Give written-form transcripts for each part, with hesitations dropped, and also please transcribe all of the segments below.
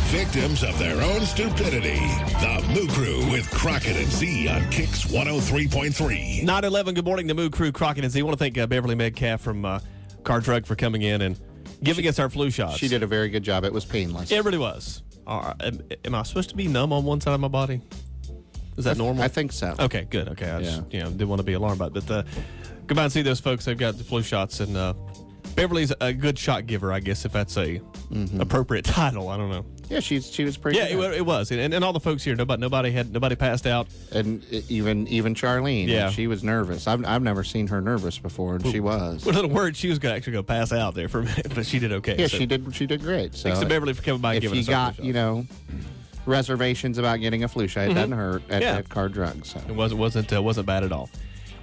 Victims of their own stupidity. The Moo Crew with Crockett and Z on Kicks 103.3. 9-11, good morning, the Moo Crew, Crockett and Z. I want to thank Beverly Metcalf from Car Drug for coming in and giving us our flu shots. She did a very good job. It was painless. It really was. Am I supposed to be numb on one side of my body? Is that normal? I think so. Okay, good. Okay, I just didn't want to be alarmed about it. But go by and see those folks. They've got the flu shots, and Beverly's a good shot giver, I guess, if that's a appropriate title. I don't know. Yeah, she was pretty. Yeah, good. it was, and all the folks here. Nobody passed out, and even Charlene. Yeah, she was nervous. I've never seen her nervous before, and she was. With a little word, she was going to pass out there for a minute, but she did okay. Yeah, so. she did great. So thanks to Beverly for coming by and giving us our flu shots. If you got reservations about getting a flu shot, it doesn't hurt at Car Drug. So. It wasn't bad at all.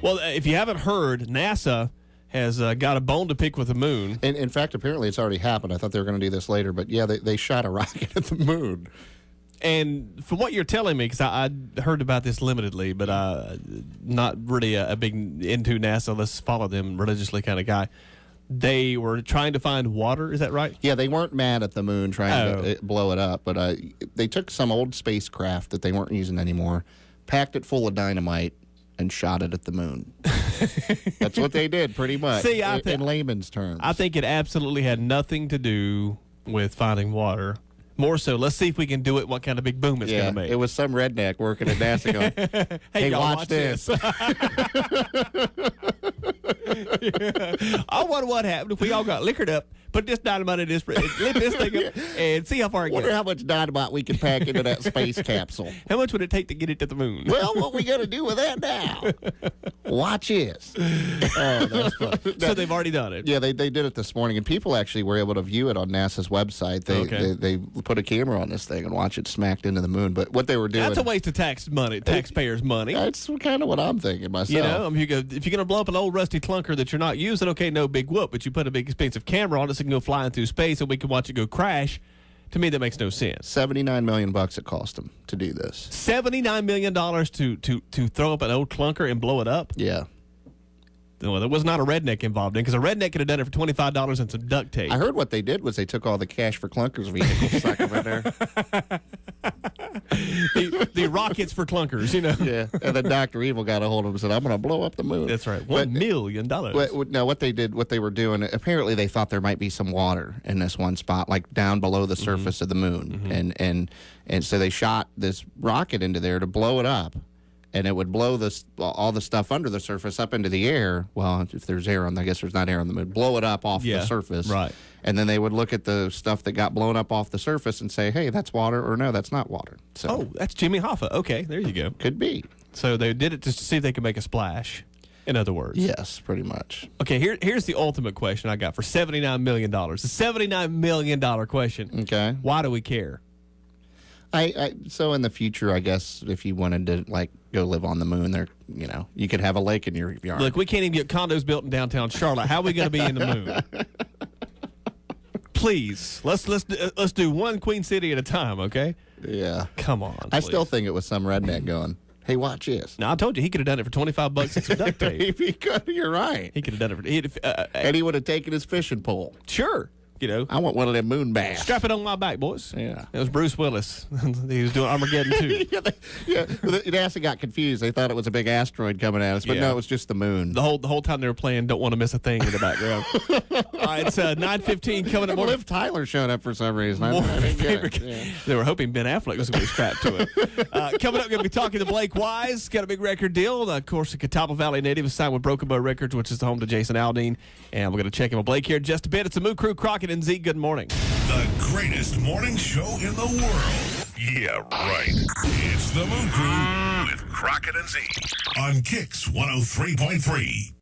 Well, if you haven't heard, NASA has got a bone to pick with the moon. In fact, apparently it's already happened. I thought they were going to do this later, but yeah, they shot a rocket at the moon. And from what you're telling me, because I heard about this limitedly, but not really a big into NASA, let's follow them religiously kind of guy. They were trying to find water. Is that right? Yeah, they weren't mad at the moon trying to blow it up, but they took some old spacecraft that they weren't using anymore, packed it full of dynamite, and shot it at the moon. That's what they did, pretty much. See, in layman's terms. I think it absolutely had nothing to do with finding water. More so, let's see if we can do it. What kind of big boom it's going to make? It was some redneck working at NASA going, hey, watch this. I wonder what happened if we all got liquored up, put this dynamite in this, lit this thing up, and see how far it goes. Wonder how much dynamite we can pack into that space capsule. How much would it take to get it to the moon? Well, what we got to do with that now? Watch this. Oh, that's fun. So they've already done it. Yeah, they did it this morning, and people actually were able to view it on NASA's website. They put a camera on this thing and watch it smacked into the moon. But what they were doing... That's a waste of taxpayers' money. That's kind of what I'm thinking myself. You know, if you're going to blow up an old rusty clunker that you're not using, okay, no big whoop, but you put a big expensive camera on it so it can go flying through space and we can watch it go crash. To me, that makes no sense. $79 million it cost them to do this. $79 million to throw up an old clunker and blow it up? Yeah. Well, there was not a redneck involved in because a redneck could have done it for $25 and some duct tape. I heard what they did was they took all the cash for clunkers vehicles, stuck them in there. the rockets for clunkers, you know. Yeah, and then Dr. Evil got a hold of him and said, I'm going to blow up the moon. That's right, $1 million. Now, what they were doing, apparently they thought there might be some water in this one spot, like down below the surface of the moon. And so they shot this rocket into there to blow it up. And it would blow all the stuff under the surface up into the air. Well, if there's air on, I guess there's not air on the moon. Blow it up off the surface. Right. And then they would look at the stuff that got blown up off the surface and say, hey, that's water, or no, that's not water. So, that's Jimmy Hoffa. Okay, there you go. Could be. So they did it just to see if they could make a splash, in other words. Yes, pretty much. Okay, here's the ultimate question I got for $79 million. The $79 million question. Okay. Why do we care? So in the future, I guess if you wanted to go live on the moon, there, you could have a lake in your yard. Look, we can't even get condos built in downtown Charlotte. How are we going to be in the moon? Please, let's do one Queen City at a time, okay? Yeah. Come on. I still think it was some redneck going, hey, watch this. Now I told you he could have done it for $25 and some duct tape. He could. You're right. He could have done it for. And he would have taken his fishing pole. Sure. I want one of them moon bass. Strap it on my back, boys. Yeah. It was Bruce Willis. He was doing Armageddon too. NASA got confused. They thought it was a big asteroid coming at us, but no, it was just the moon. The whole time they were playing "Don't Want to Miss a Thing" in the background. All right, it's 9:15 coming up. Liv Tyler showed up for some reason. They were hoping Ben Affleck was going to be strapped to it. Coming up, going to be talking to Blake Wise. Got a big record deal. Of course, the Catawba Valley native is signed with Broken Bow Records, which is the home to Jason Aldean. And we're going to check in with Blake here in just a bit. It's the Moo Crew, Crockett and Z. Good morning. The greatest morning show in the world. Yeah, right. It's the Moo Crew with Crockett and Z on Kicks 103.3.